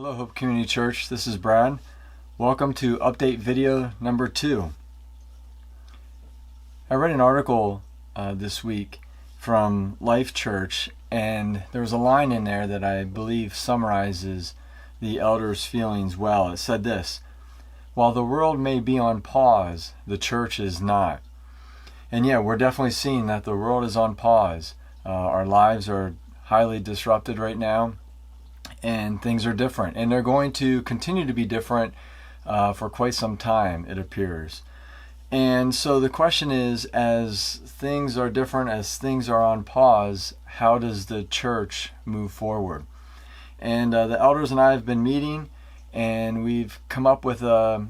Hello Hope Community Church, this is Brad. Welcome to update video number 2. I read an article this week from Life Church, and there was a line in there that I believe summarizes the elders' feelings well. It said this: while the world may be on pause, the church is not. And yeah, we're definitely seeing that the world is on pause. Our lives are highly disrupted right now, and things are different, and they're going to continue to be different for quite some time, it appears. And so the question is, as things are different, as things are on pause, how does the church move forward? And the elders and I have been meeting, and we've come up with a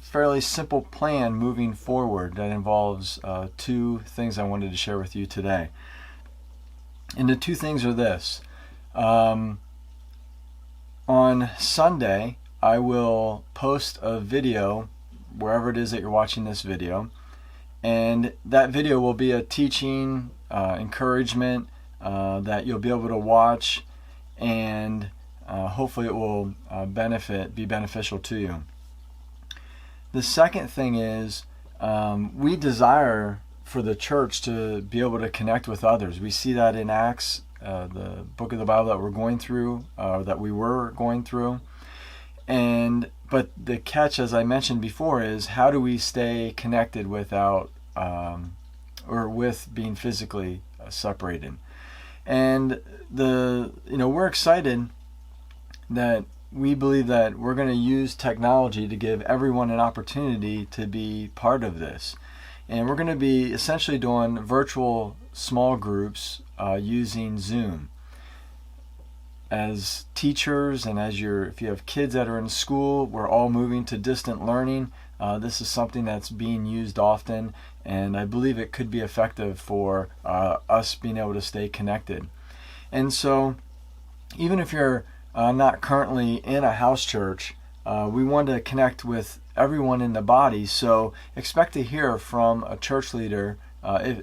fairly simple plan moving forward that involves 2 things I wanted to share with you today. And the 2 things are this. On Sunday, I will post a video wherever it is that you're watching this video, and that video will be a teaching, encouragement that you'll be able to watch, and hopefully it will be beneficial to you. The second thing is, we desire for the church to be able to connect with others. We see that in Acts, the book of the Bible that we're going through, that we were going through. But the catch, as I mentioned before, is how do we stay connected without, or with being physically separated? And we're excited that we believe that we're going to use technology to give everyone an opportunity to be part of this. And we're going to be essentially doing virtual small groups using Zoom. As teachers, and if you have kids that are in school, we're all moving to distant learning. This is something that's being used often, and I believe it could be effective for us being able to stay connected. And so, even if you're not currently in a house church, we want to connect with everyone in the body. So expect to hear from a church leader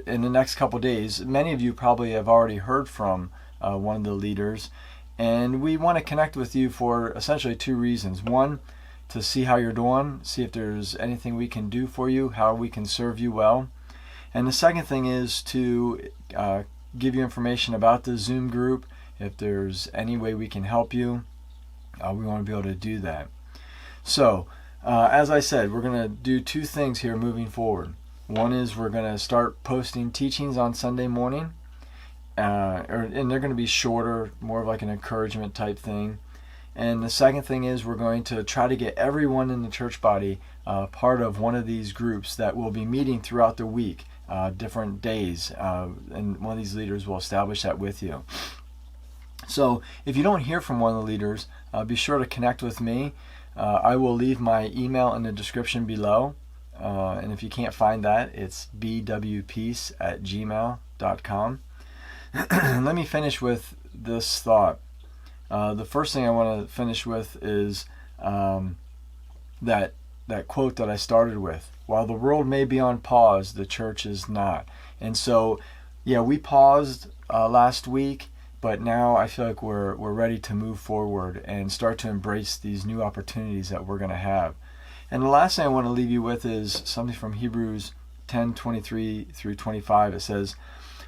in the next couple days. Many of you probably have already heard from one of the leaders. And we want to connect with you for essentially 2 reasons. One, to see how you're doing, see if there's anything we can do for you, how we can serve you well. And the second thing is to give you information about the Zoom group. If there's any way we can help you, we want to be able to do that. So, as I said, we're going to do 2 things here moving forward. One is we're going to start posting teachings on Sunday morning. And they're going to be shorter, more of like an encouragement type thing. And the second thing is we're going to try to get everyone in the church body part of one of these groups that will be meeting throughout the week, different days, and one of these leaders will establish that with you. So if you don't hear from one of the leaders, be sure to connect with me. I will leave my email in the description below, and if you can't find that, it's bwpeace@gmail.com. Let me finish with this thought. The first thing I want to finish with is that quote that I started with. While the world may be on pause, the church is not. And so, yeah, we paused last week, but now I feel like we're ready to move forward and start to embrace these new opportunities that we're going to have. And the last thing I want to leave you with is something from Hebrews 10:23 through 25. It says,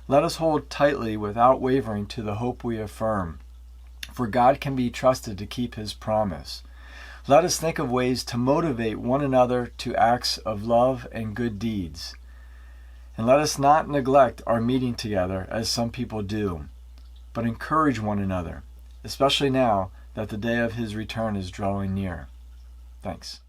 "Let us hold tightly without wavering to the hope we affirm, for God can be trusted to keep his promise. Let us think of ways to motivate one another to acts of love and good deeds. And let us not neglect our meeting together as some people do, but encourage one another, especially now that the day of his return is drawing near." Thanks.